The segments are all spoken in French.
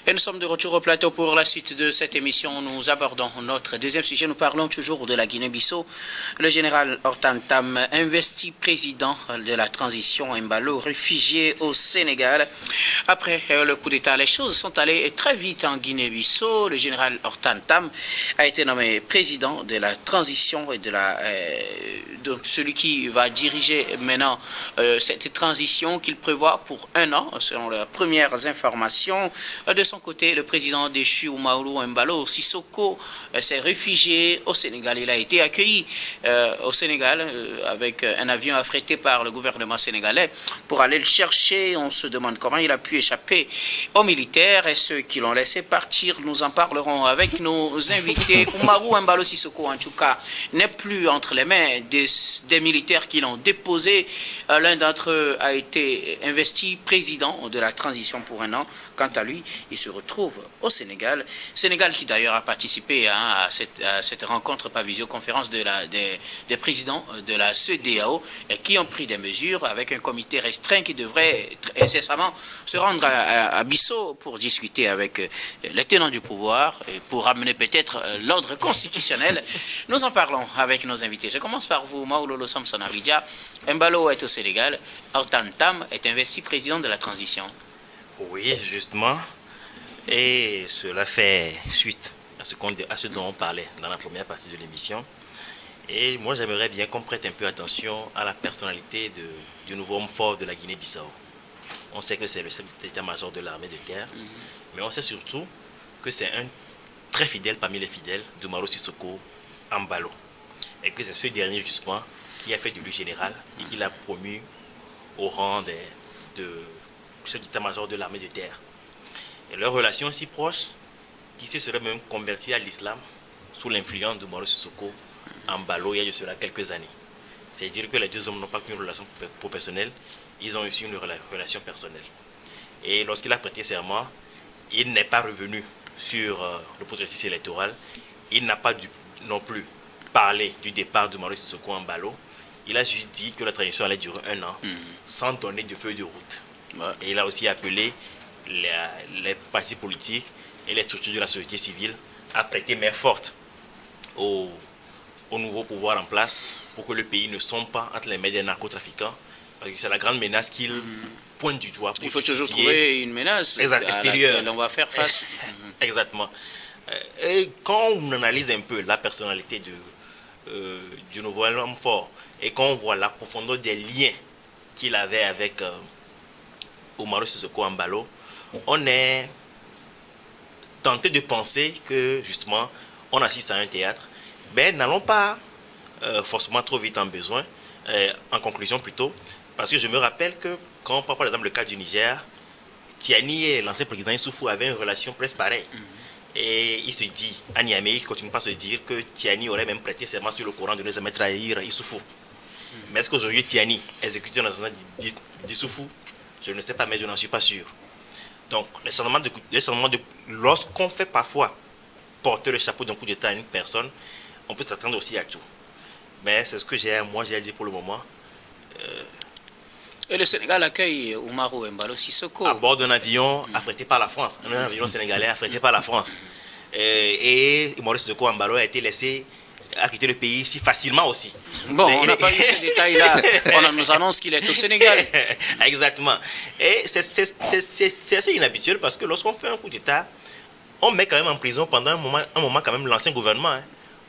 Et nous sommes de retour au plateau pour la suite de cette émission. Nous abordons notre deuxième sujet. Nous parlons toujours de la Guinée-Bissau. Le général Hortan Tam, investi président de la transition Embalo, réfugié au Sénégal. Après le coup d'État, les choses sont allées très vite en Guinée-Bissau. Le général Hortan Tam a été nommé président de la transition et donc celui qui va diriger maintenant cette transition qu'il prévoit pour 1 an, selon les premières informations. De son côté, le président déchu Umaru Embalo Sissoko s'est réfugié au Sénégal. Il a été accueilli au Sénégal avec un avion affrété par le gouvernement sénégalais pour aller le chercher. On se demande comment il a pu échapper aux militaires et ceux qui l'ont laissé partir. Nous en parlerons avec nos invités. Umaru Embalo Sissoko, en tout cas, n'est plus entre les mains des militaires qui l'ont déposé. L'un d'entre eux a été investi président de la transition pour 1 an. Quant à lui, il se retrouve au Sénégal. Sénégal qui d'ailleurs a participé à cette rencontre par visioconférence des présidents de la CEDEAO et qui ont pris des mesures avec un comité restreint qui devrait incessamment se rendre à Bissau pour discuter avec les tenants du pouvoir et pour amener peut-être l'ordre constitutionnel. Nous en parlons avec nos invités. Je commence par vous, Maoulolo Samson Abidja. Embalo est au Sénégal. Hortan Tam est investi président de la transition. Oui, justement. Et cela fait suite à ce dont on parlait dans la première partie de l'émission. Et moi, j'aimerais bien qu'on prête un peu attention à la personnalité du nouveau homme fort de la Guinée-Bissau. On sait que c'est le chef d'état-major de l'armée de terre, mais on sait surtout que c'est un très fidèle parmi les fidèles d'Umaru Sissoko Embalo. Et que c'est ce dernier, justement, qui a fait de lui général et qui l'a promu au rang de chef d'état-major de l'armée de terre. Et leur relation si proche, qui se serait même convertie à l'islam sous l'influence d'Umaru Sissoko Embalo il y a de cela quelques années. C'est-à-dire que les deux hommes n'ont pas qu'une relation professionnelle, ils ont aussi une relation personnelle. Et lorsqu'il a prêté serment, il n'est pas revenu sur le processus électoral, il n'a pas non plus parlé du départ d'Umaru Sissoko Embalo, il a juste dit que la transition allait durer 1 an, sans donner de feuille de route. Et il a aussi appelé les partis politiques et les structures de la société civile à prêter main forte au nouveau pouvoir en place pour que le pays ne sombre pas entre les mains des narcotrafiquants. Parce que c'est la grande menace qu'il pointe du doigt. Il faut toujours trouver une menace extérieure à laquelle on va faire face. Exactement. Et quand on analyse un peu la personnalité du nouveau homme fort et quand on voit la profondeur des liens qu'il avait avec Umaru Sissoko Embalo, on est tenté de penser que justement on assiste à un théâtre, mais n'allons pas forcément trop vite en conclusion plutôt, parce que je me rappelle que quand on prend par exemple le cas du Niger, Tiani et l'ancien président Issoufou avaient une relation presque pareille. Et il se dit, à Niamey, il continue pas à se dire que Tiani aurait même prêté serment sur le Coran de ne jamais trahir Issoufou. Mais est-ce qu'aujourd'hui Tiani exécute un assassinat d'Issoufou? Je ne sais pas, mais je n'en suis pas sûr. Donc, lorsqu'on fait parfois porter le chapeau d'un coup d'État à une personne, on peut s'attendre aussi à tout. Mais c'est ce que j'ai à dire pour le moment. Et le Sénégal accueille Umaru Embalo Sissoko à bord d'un avion affrété par la France, un avion sénégalais affrété par la France. Et Umaru Sissoko Embalo a été laissé à quitter le pays si facilement aussi. Bon, on n'a pas eu ces détails-là. On nous annonce qu'il est au Sénégal. Exactement. Et c'est assez inhabituel parce que lorsqu'on fait un coup d'État, on met quand même en prison pendant un moment quand même l'ancien gouvernement.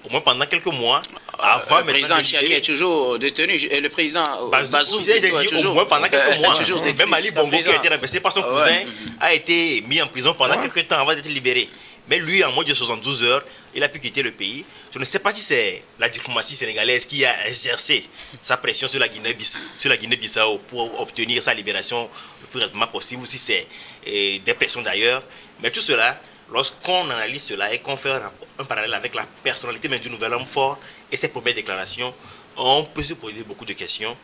Au moins pendant quelques mois. Avant, le président Tiani est toujours détenu. Et le président Bazoum est toujours, au moins pendant quelques mois. Même Ali Bongo, qui a été remplacé par son cousin, a été mis en prison pendant quelques temps avant d'être libéré. Mais lui, en moins de 72 heures, il a pu quitter le pays. Je ne sais pas si c'est la diplomatie sénégalaise qui a exercé sa pression sur la Guinée-Bissau pour obtenir sa libération le plus rapidement possible, ou si c'est des pressions d'ailleurs. Mais tout cela, lorsqu'on analyse cela et qu'on fait un parallèle avec la personnalité même du nouvel homme fort et ses premières déclarations, on peut se poser beaucoup de questions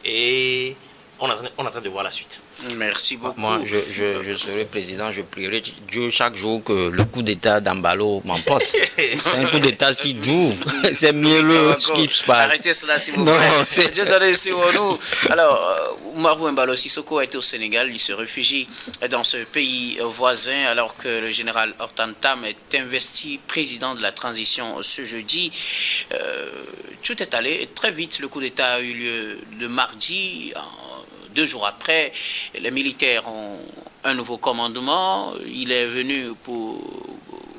et on attend de voir la suite. Merci beaucoup. Moi, je serai président, je prierai Dieu chaque jour que le coup d'État d'Embalo m'emporte. C'est un coup d'État si doux, c'est mielleux ce qui se passe. Arrêtez cela s'il vous plaît. Dieu donne sur nous. Alors, Oumarou Embalo Sissoko est au Sénégal. Il se réfugie dans ce pays voisin alors que le général Hortan Tam est investi président de la transition ce jeudi. Tout est allé très vite. Le coup d'État a eu lieu le mardi. 2 jours après, les militaires ont un nouveau commandement. Il est venu pour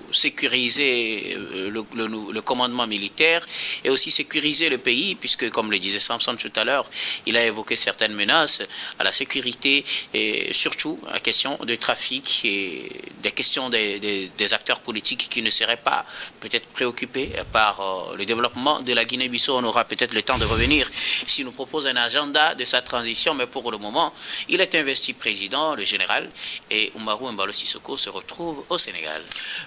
sécuriser le commandement militaire et aussi sécuriser le pays, puisque, comme le disait Samson tout à l'heure, il a évoqué certaines menaces à la sécurité et surtout la question de trafic et des questions des acteurs politiques qui ne seraient pas peut-être préoccupés par le développement de la Guinée-Bissau. On aura peut-être le temps de revenir s'il nous propose un agenda de sa transition, mais pour le moment, il est investi président, le général, et Oumarou Embalo Sissoko se retrouve au Sénégal.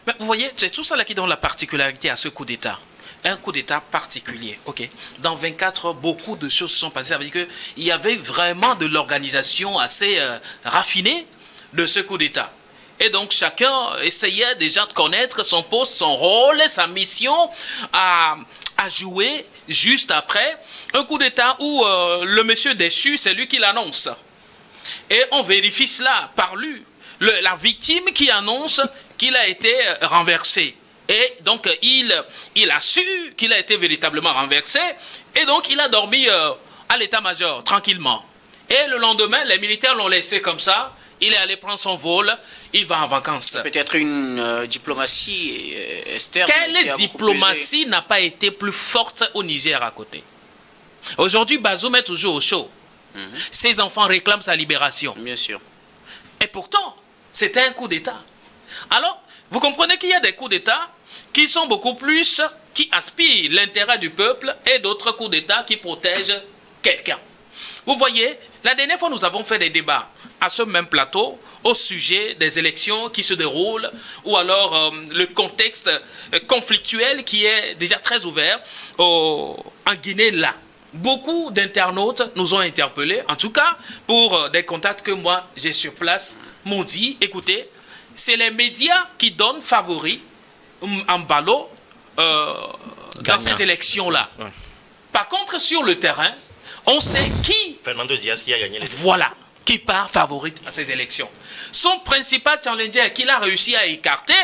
Mais vous voyez, c'est tout ça là qui donne la particularité à ce coup d'État. Un coup d'État particulier, ok. Dans 24 heures, beaucoup de choses se sont passées. Ça veut dire qu'il y avait vraiment de l'organisation assez raffinée de ce coup d'État. Et donc, chacun essayait déjà de connaître son poste, son rôle, sa mission à jouer juste après. Un coup d'État où le monsieur déchu, c'est lui qui l'annonce. Et on vérifie cela par lui. La victime qui annonce qu'il a été renversé. Et donc, il a su qu'il a été véritablement renversé. Et donc, il a dormi à l'état-major, tranquillement. Et le lendemain, les militaires l'ont laissé comme ça. Il est allé prendre son vol. Il va en vacances. Peut-être une diplomatie externe. Quelle diplomatie n'a pas été plus forte au Niger à côté? Aujourd'hui, Bazoum est toujours au chaud. Ses enfants réclament sa libération. Bien sûr. Et pourtant, c'était un coup d'État. Alors, vous comprenez qu'il y a des coups d'État qui sont beaucoup plus, qui aspirent l'intérêt du peuple et d'autres coups d'État qui protègent quelqu'un. Vous voyez, la dernière fois, nous avons fait des débats à ce même plateau au sujet des élections qui se déroulent ou alors le contexte conflictuel qui est déjà très ouvert en Guinée là. Beaucoup d'internautes nous ont interpellés, en tout cas pour des contacts que moi j'ai sur place, m'ont dit, écoutez, c'est les médias qui donnent favoris Embalo dans ces élections-là. Ouais. Par contre, sur le terrain, on sait qui... Fernando Diaz qui a gagné les élections. Voilà, qui part favorite à ces élections. Son principal challenger qu'il a réussi à écarter,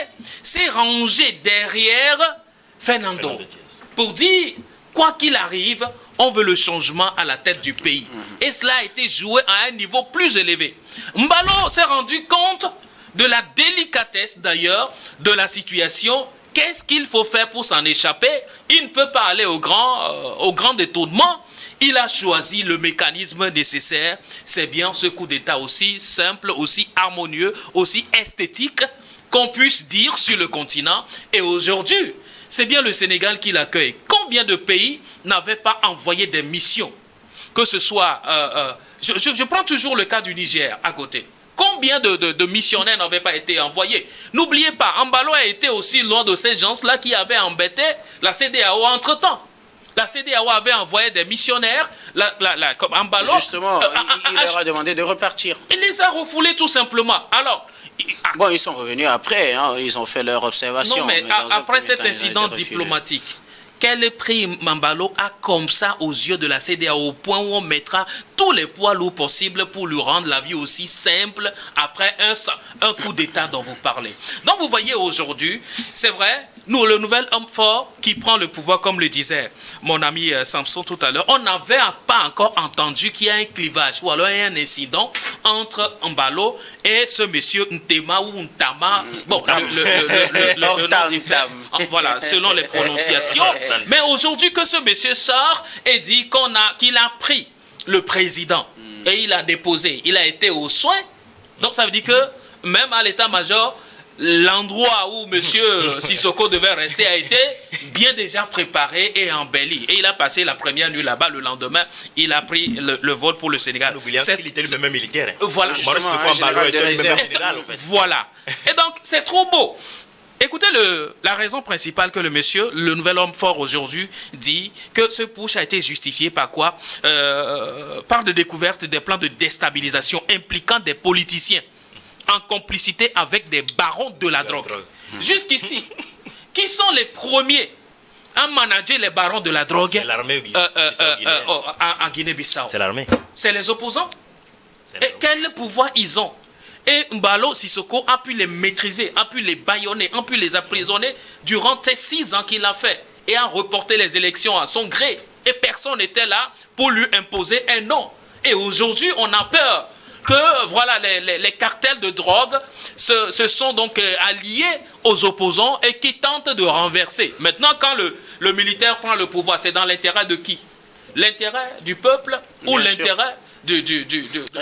c'est rangé derrière Fernando Diaz. Pour dire, quoi qu'il arrive, on veut le changement à la tête du pays. Et cela a été joué à un niveau plus élevé. Mbalo s'est rendu compte de la délicatesse d'ailleurs de la situation. Qu'est-ce qu'il faut faire pour s'en échapper? Il ne peut pas aller au grand détournement. Il a choisi le mécanisme nécessaire. C'est bien ce coup d'État aussi simple, aussi harmonieux, aussi esthétique qu'on puisse dire sur le continent. Et aujourd'hui, c'est bien le Sénégal qui l'accueille. Combien de pays n'avaient pas envoyé des missions? Que ce soit... je prends toujours le cas du Niger à côté. Combien de missionnaires n'avaient pas été envoyés? N'oubliez pas, Embalo a été aussi loin de ces gens-là qui avaient embêté la CEDEAO entre-temps. La CEDEAO avait envoyé des missionnaires, comme Embalo... Justement, il leur a demandé de repartir. Il les a refoulés tout simplement. Alors... Bon, ils sont revenus après, hein, ils ont fait leur observation. Non, mais après cet incident diplomatique, quel prix Embalo a comme ça aux yeux de la CEDEAO au point où on mettra tous les poids lourds possibles pour lui rendre la vie aussi simple après un coup d'État dont vous parlez. Donc vous voyez aujourd'hui, c'est vrai, nous, le nouvel homme fort qui prend le pouvoir, comme le disait mon ami Samson tout à l'heure, on n'avait pas encore entendu qu'il y a un clivage ou alors un incident entre Embalo et ce monsieur Ntema ou Ntama. Bon, le nom diffère, voilà, selon les prononciations. Mais aujourd'hui que ce monsieur sort et dit qu'il a pris le président et il a déposé, il a été aux soins. Donc ça veut dire que même à l'état-major, l'endroit où M. Sissoko devait rester a été bien déjà préparé et embelli. Et il a passé la première nuit là-bas. Le lendemain, il a pris le vol pour le Sénégal. N'oublions qu'il était le même militaire. Voilà. Voilà. Et donc, c'est trop beau. Écoutez la raison principale que le nouvel homme fort aujourd'hui dit que ce push a été justifié par quoi? Par de découverte des plans de déstabilisation impliquant des politiciens en complicité avec des barons de la drogue. Jusqu'ici, qui sont les premiers à manager les barons de la drogue? C'est l'armée en Guinée-Bissau. C'est l'armée. C'est les opposants. Et quel pouvoir ils ont? Et Mbalo Sissoko a pu les maîtriser, a pu les bâillonner, a pu les emprisonner durant ces 6 ans qu'il a fait. Et a reporté les élections à son gré. Et personne n'était là pour lui imposer un non. Et aujourd'hui, on a peur que voilà, les cartels de drogue se sont donc alliés aux opposants et qui tentent de renverser. Maintenant, quand le militaire prend le pouvoir, c'est dans l'intérêt de qui? L'intérêt du peuple ou l'intérêt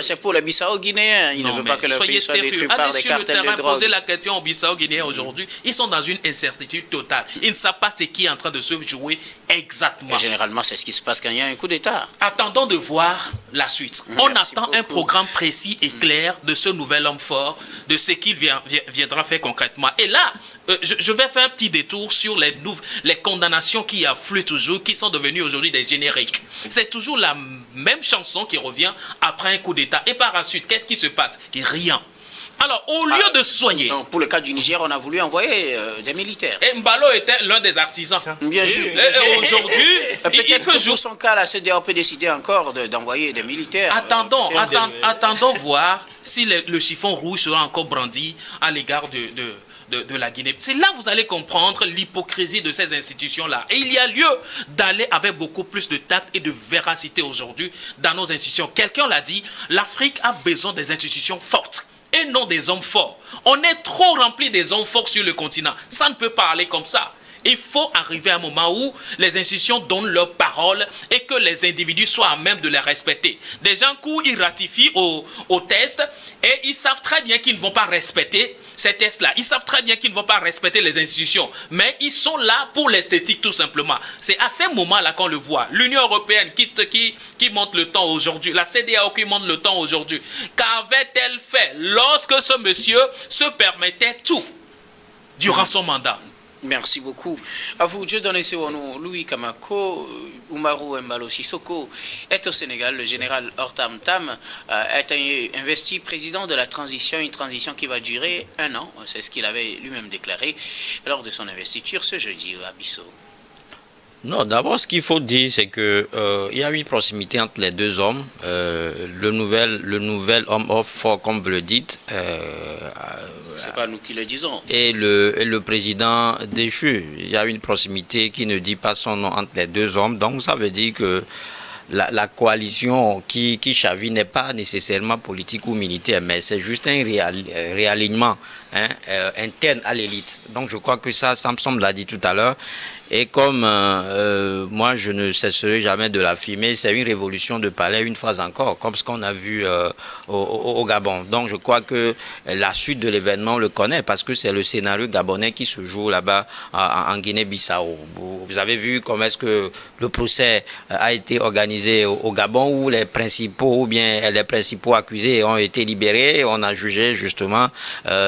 c'est pour les Bissau-Guinéens. Il ne veut pas que le pays soit détruit par des cartels de drogue. Poser la question aux Bissau-Guinéens aujourd'hui. Ils sont dans une incertitude totale. Ils ne savent pas ce qui est en train de se jouer exactement. Et généralement, c'est ce qui se passe quand il y a un coup d'État. Attendons de voir la suite. On attend un programme précis et clair de ce nouvel homme fort, de ce qu'il viendra faire concrètement. Et là, je vais faire un petit détour sur les condamnations qui affluent toujours, qui sont devenues aujourd'hui des génériques. C'est toujours la même chanson qui revient après un coup d'État. Et par la suite, qu'est-ce qui se passe? Rien. Alors, au lieu de soigner... Donc, pour le cas du Niger, on a voulu envoyer des militaires. Et Mbalo était l'un des artisans. Bien sûr. Et aujourd'hui, peut-être que pour son cas, la CEDEAO peut décider encore d'envoyer des militaires. Attendons voir si le chiffon rouge sera encore brandi à l'égard de la Guinée. C'est là que vous allez comprendre l'hypocrisie de ces institutions-là. Et il y a lieu d'aller avec beaucoup plus de tact et de véracité aujourd'hui dans nos institutions. Quelqu'un l'a dit, l'Afrique a besoin des institutions fortes et non des hommes forts. On est trop rempli des hommes forts sur le continent. Ça ne peut pas aller comme ça. Il faut arriver à un moment où les institutions donnent leur parole et que les individus soient à même de les respecter. Des gens qui ratifient au test et ils savent très bien qu'ils ne vont pas respecter ces tests-là. Ils savent très bien qu'ils ne vont pas respecter les institutions. Mais ils sont là pour l'esthétique tout simplement. C'est à ces moments-là qu'on le voit. L'Union européenne qui monte le temps aujourd'hui. La CEDEAO qui monte le temps aujourd'hui. Qu'avait-elle fait lorsque ce monsieur se permettait tout durant son mandat? Merci beaucoup. À vous, Dieu donne Louis Kamako, Umaru Mbalo Sissoko est au Sénégal. Le général Hortam Tam est investi président de la transition, une transition qui va durer 1 an. C'est ce qu'il avait lui-même déclaré lors de son investiture ce jeudi à Bissau. Non, d'abord, ce qu'il faut dire, c'est que il y a une proximité entre les deux hommes. Le nouvel homme fort, comme vous le dites. C'est pas nous qui le disons. Et le président déchu. Il y a une proximité qui ne dit pas son nom entre les deux hommes. Donc, ça veut dire que la coalition qui chavire n'est pas nécessairement politique ou militaire, mais c'est juste un réalignement interne à l'élite. Donc, je crois que ça me semble l'a dit tout à l'heure. Et comme moi, je ne cesserai jamais de l'affirmer, c'est une révolution de palais une fois encore, comme ce qu'on a vu au Gabon. Donc je crois que la suite de l'événement, on le connaît, parce que c'est le scénario gabonais qui se joue là-bas en Guinée-Bissau. Vous avez vu comment est-ce que le procès a été organisé au Gabon, où les principaux accusés ont été libérés. On a jugé justement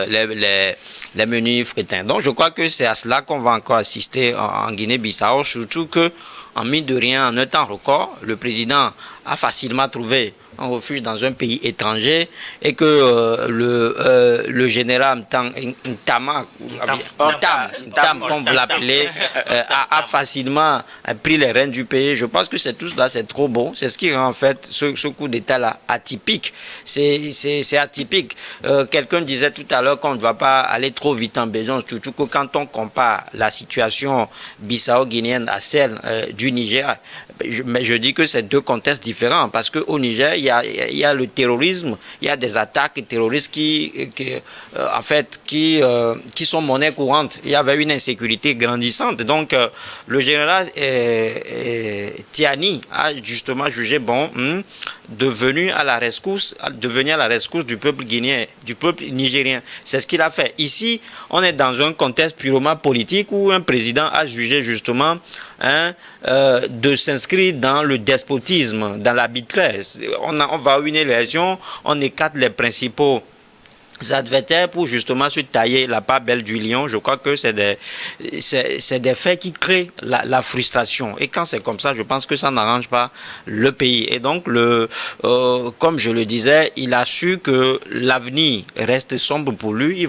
les menus frétins. Donc je crois que c'est à cela qu'on va encore assister en Guinée-Bissau, surtout que, en mine de rien, en un temps record, le président a facilement trouvé un refuge dans un pays étranger et que le général Ntama, comme vous l'appelez, a facilement pris les rênes du pays. Je pense que c'est tout cela, c'est trop beau. C'est ce qui rend en fait ce coup d'État-là atypique. C'est atypique. Quelqu'un disait tout à l'heure qu'on ne va pas aller trop vite en besoin, surtout que quand on compare la situation bissau-guinéenne à celle du Niger, mais je dis que c'est deux contextes différents, parce qu'au Niger, il y a le terrorisme, il y a des attaques terroristes qui sont monnaie courante. Il y avait une insécurité grandissante. Donc, le général Tiani a justement jugé bon de venir à la rescousse du peuple guinéen, du peuple nigérien. C'est ce qu'il a fait. Ici, on est dans un contexte purement politique où un président a jugé justement de s'inscrire dans le despotisme, dans l'arbitraire. On va à une élection, on écarte les principaux adversaires pour justement se tailler la part belle du lion. Je crois que c'est des faits qui créent la frustration. Et quand c'est comme ça, je pense que ça n'arrange pas le pays. Et donc, comme je le disais, il a su que l'avenir reste sombre pour lui. Il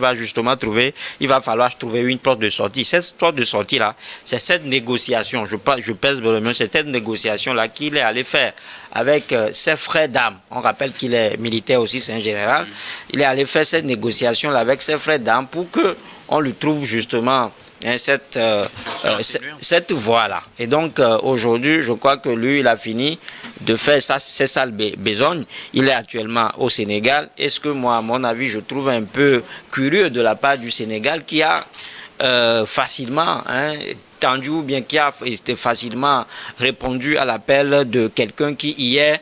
va falloir trouver une porte de sortie. Cette porte de sortie-là, c'est cette négociation. Je pèse vraiment, c'est cette négociation-là qu'il est allé faire avec ses frères d'armes. On rappelle qu'il est militaire aussi, c'est un général. Il est allé faire cette négociation-là avec ses frères d'armes pour qu'on lui trouve justement cette voie-là. Et donc, aujourd'hui, je crois que lui, il a fini de faire ses sales besognes. Il est actuellement au Sénégal. Et ce que moi, à mon avis, je trouve un peu curieux de la part du Sénégal qui a facilement tendu ou bien qui a facilement répondu à l'appel de quelqu'un qui hier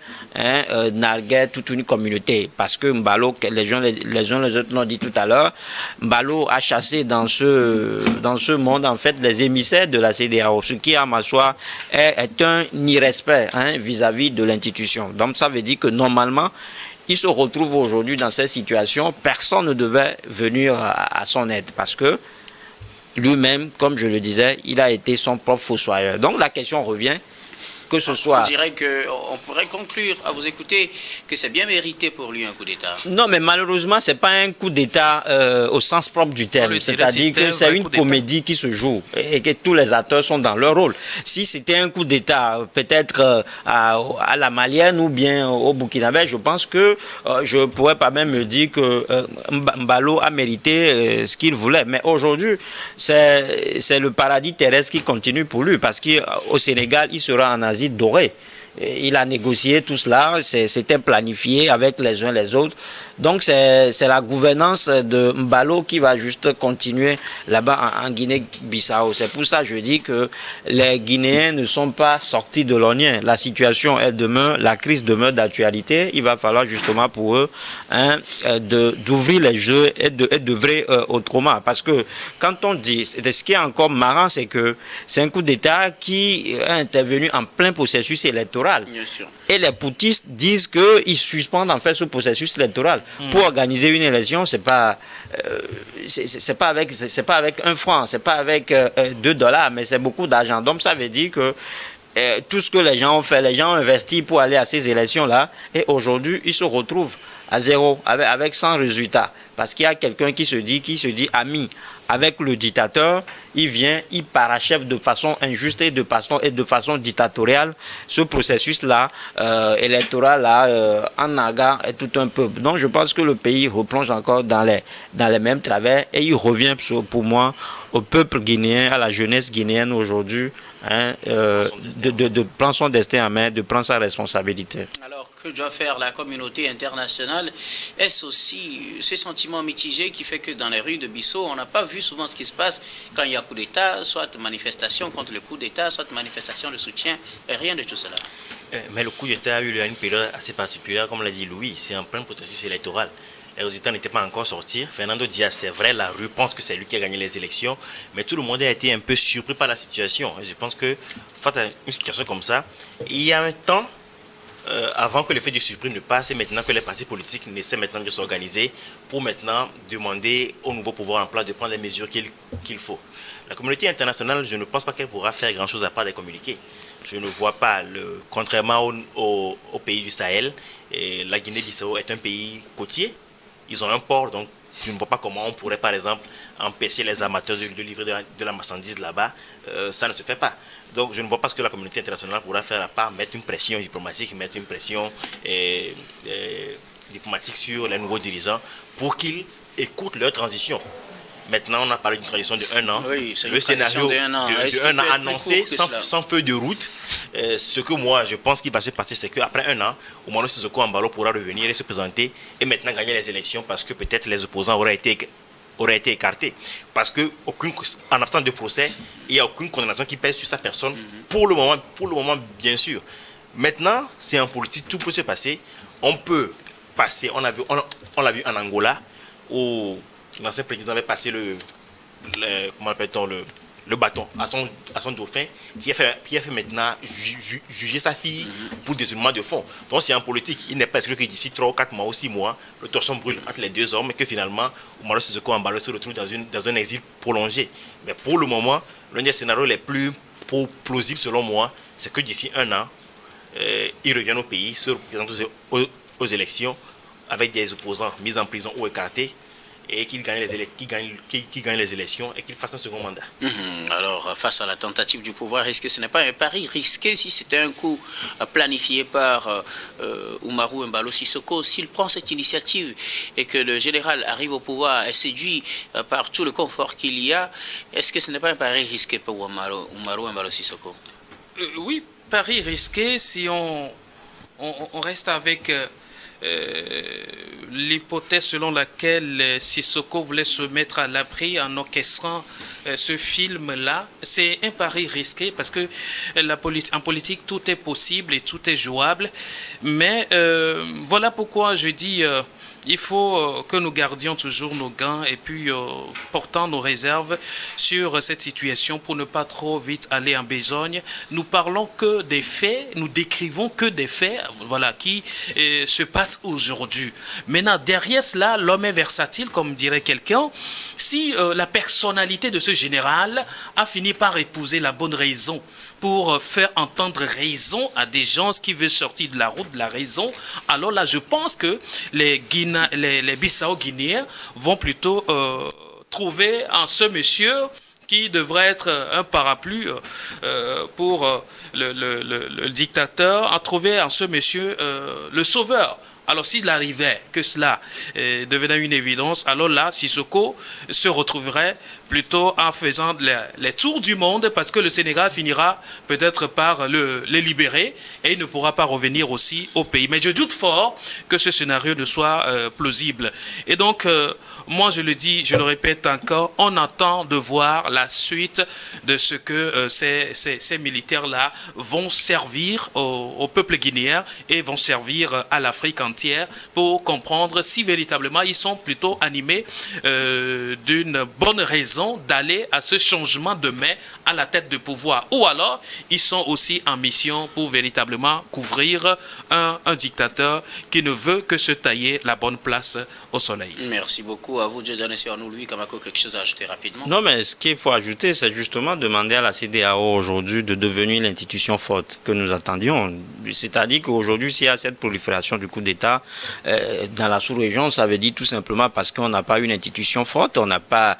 narguait toute une communauté. Parce que Mbalo, les uns les autres l'ont dit tout à l'heure, Mbalo a chassé dans ce monde en fait les émissaires de la CEDEAO, ce qui à ma foi est un irrespect vis-à-vis de l'institution. Donc ça veut dire que normalement, il se retrouve aujourd'hui dans cette situation, personne ne devait venir à son aide parce que lui-même, comme je le disais, il a été son propre fossoyeur. Donc la question revient, que ce soit... On dirait qu'on pourrait conclure, à vous écouter, que c'est bien mérité pour lui un coup d'État. Non, mais malheureusement, ce n'est pas un coup d'État au sens propre du terme. C'est-à-dire que c'est une comédie qui se joue et que tous les acteurs sont dans leur rôle. Si c'était un coup d'État, peut-être à la Malienne ou bien au Burkinabé, je pense que je ne pourrais pas même me dire que Mbalo a mérité ce qu'il voulait. Mais aujourd'hui, c'est le paradis terrestre qui continue pour lui parce qu'au Sénégal, il sera en Asie doré. Il a négocié tout cela, c'était planifié avec les uns les autres. Donc c'est la gouvernance de Mbalo qui va juste continuer là-bas en Guinée-Bissau. C'est pour ça que je dis que les Guinéens ne sont pas sortis de l'oignon. La situation, elle demeure, la crise demeure d'actualité. Il va falloir justement pour eux d'ouvrir les jeux et d'œuvrer autrement. Parce que quand on dit, ce qui est encore marrant, c'est que c'est un coup d'État qui est intervenu en plein processus électoral. Bien sûr. Et les poutistes disent qu'ils suspendent en fait ce processus électoral. Pour organiser une élection, c'est pas avec 1 franc, c'est pas avec $2, mais c'est beaucoup d'argent. Donc ça veut dire que tout ce que les gens ont fait, les gens ont investi pour aller à ces élections-là, et aujourd'hui, ils se retrouvent à zéro, avec 100 résultats. Parce qu'il y a quelqu'un qui se dit ami avec le dictateur, il vient, il parachève de façon injuste et de façon dictatoriale ce processus-là, électoral-là, en naga et tout un peuple. Donc je pense que le pays replonge encore dans les mêmes travers et il revient pour moi au peuple guinéen, à la jeunesse guinéenne aujourd'hui, de prendre son destin en main, de prendre sa responsabilité. Alors, que doit faire la communauté internationale? Est-ce aussi ce sentiment mitigé qui fait que dans les rues de Bissau, on n'a pas vu souvent ce qui se passe quand il y a coup d'État, soit manifestation contre le coup d'État, soit manifestation de soutien, et rien de tout cela. Mais le coup d'État a eu lieu à une période assez particulière, comme l'a dit Louis, c'est en plein processus électoral. Les résultats n'étaient pas encore sortis. Fernando Diaz, c'est vrai, la rue pense que c'est lui qui a gagné les élections, mais tout le monde a été un peu surpris par la situation. Je pense que face à une situation comme ça, il y a un temps, avant que l'effet de surprise ne passe, et maintenant que les partis politiques essaient maintenant de s'organiser pour maintenant demander au nouveau pouvoir en place de prendre les mesures qu'il faut. La communauté internationale, je ne pense pas qu'elle pourra faire grand-chose à part des communiqués. Je ne vois pas, contrairement au pays du Sahel, la Guinée-Bissau est un pays côtier. Ils ont un port, donc je ne vois pas comment on pourrait, par exemple, empêcher les amateurs de livrer de la marchandise là-bas. Ça ne se fait pas. Donc je ne vois pas ce que la communauté internationale pourra faire à part mettre une pression diplomatique, mettre une pression diplomatique sur les nouveaux dirigeants pour qu'ils écoutent leur transition. Maintenant, on a parlé d'une transition de 1 an. Oui, c'est le scénario de 1 an. De 1 an annoncé sans feuille de route. Ce que moi, je pense qu'il va se passer, c'est qu'après 1 an, Umaro Sissoco Embalo pourra revenir et se présenter et maintenant gagner les élections parce que peut-être les opposants auraient été écartés. Parce qu'en absence de procès, il n'y a aucune condamnation qui pèse sur sa personne. Pour le moment, bien sûr. Maintenant, c'est en politique, tout peut se passer. On peut passer, on l'a vu en Angola, où l'ancien président avait passé le bâton à son dauphin qui a fait maintenant juger sa fille pour détournement de fonds. Donc c'est en politique, il n'est pas exclu que d'ici 3 ou 4 mois ou 6 mois, le torchon brûle entre les deux hommes et que finalement, Umaro Sissoco Embalo se retrouve dans un exil prolongé. Mais pour le moment, l'un des scénarios les plus plausibles selon moi, c'est que d'ici 1 an, il revient au pays, se représente aux élections avec des opposants mis en prison ou écartés. et qu'il gagne qu'il gagne les élections et qu'il fasse un second mandat. Alors, face à la tentative du pouvoir, est-ce que ce n'est pas un pari risqué si c'était un coup planifié par Oumarou Embalo Sissoko? S'il prend cette initiative et que le général arrive au pouvoir et séduit par tout le confort qu'il y a, est-ce que ce n'est pas un pari risqué pour Oumarou Embalo Sissoko? Oui, pari risqué si on reste avec l'hypothèse selon laquelle Sissoko voulait se mettre à l'abri en orchestrant ce film-là. C'est un pari risqué parce que en politique, tout est possible et tout est jouable. Mais voilà pourquoi je dis... il faut que nous gardions toujours nos gants et puis portant nos réserves sur cette situation pour ne pas trop vite aller en besogne. Nous parlons que des faits, nous décrivons que des faits, voilà, qui se passent aujourd'hui. Maintenant, derrière cela, l'homme est versatile, comme dirait quelqu'un. Si la personnalité de ce général a fini par épouser la bonne raison pour faire entendre raison à des gens qui veulent sortir de la route de la raison, alors là, je pense que les Bissau-Guinéens vont plutôt trouver en ce monsieur qui devrait être un parapluie pour le dictateur, en trouver en ce monsieur le sauveur. Alors s'il arrivait que cela devenait une évidence, alors là, Sissoko se retrouverait plutôt en faisant les tours du monde parce que le Sénégal finira peut-être par le libérer et il ne pourra pas revenir aussi au pays. Mais je doute fort que ce scénario ne soit plausible. Et donc, moi je le dis, je le répète encore, on attend de voir la suite de ce que ces militaires-là vont servir au peuple guinéen et vont servir à l'Afrique entière pour comprendre si véritablement ils sont plutôt animés d'une bonne raison d'aller à ce changement de main à la tête de pouvoir. Ou alors, ils sont aussi en mission pour véritablement couvrir un dictateur qui ne veut que se tailler la bonne place au soleil. Merci beaucoup. À vous de donner sur nous, Louis Kamako, quelque chose à ajouter rapidement? Non, mais ce qu'il faut ajouter, c'est justement demander à la CEDEAO aujourd'hui de devenir l'institution forte que nous attendions. C'est-à-dire qu'aujourd'hui, s'il y a cette prolifération du coup d'État dans la sous-région, ça veut dire tout simplement parce qu'on n'a pas une institution forte, on n'a pas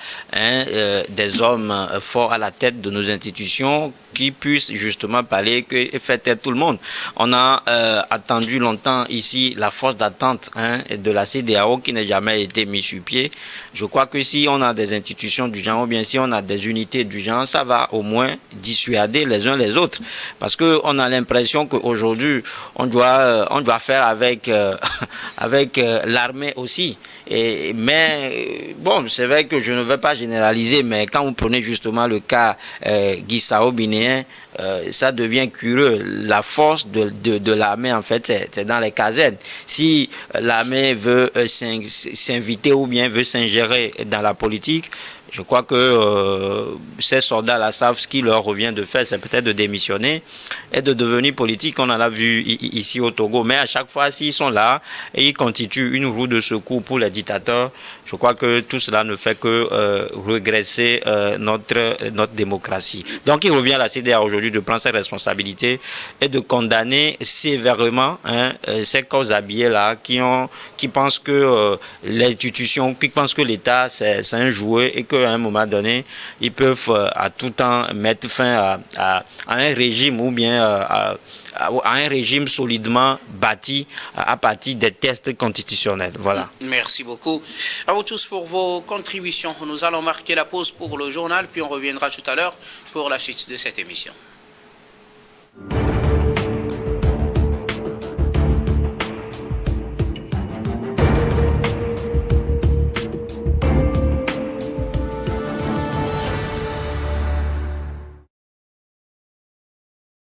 des hommes forts à la tête de nos institutions qui puissent justement parler et faire taire tout le monde. On a attendu longtemps ici la force d'attente de la CEDEAO qui n'a jamais été mise sur pied. Je crois que si on a des institutions du genre ou bien si on a des unités du genre, ça va au moins dissuader les uns les autres. Parce qu'on a l'impression qu'aujourd'hui, on doit faire avec, avec l'armée aussi. Mais bon, c'est vrai que je ne veux pas généraliser, mais quand vous prenez justement le cas Bissau-Guinéen, ça devient curieux. La force de l'armée, en fait, c'est dans les casernes. Si l'armée veut s'inviter ou bien veut s'ingérer dans la politique, je crois que ces soldats-là savent ce qui leur revient de faire, c'est peut-être de démissionner et de devenir politique. On en a vu ici au Togo. Mais à chaque fois, s'ils sont là et ils constituent une roue de secours pour les dictateurs, je crois que tout cela ne fait que regresser notre démocratie. Donc il revient à la CEDEAO aujourd'hui de prendre ses responsabilités et de condamner sévèrement ces corps habillés-là qui pensent que l'institution, qui pensent que l'État c'est un jouet et qu'à un moment donné, ils peuvent à tout temps mettre fin à un régime ou bien à un régime solidement bâti à partir des tests constitutionnels. Voilà. Merci beaucoup. À vous tous pour vos contributions. Nous allons marquer la pause pour le journal, puis on reviendra tout à l'heure pour la suite de cette émission.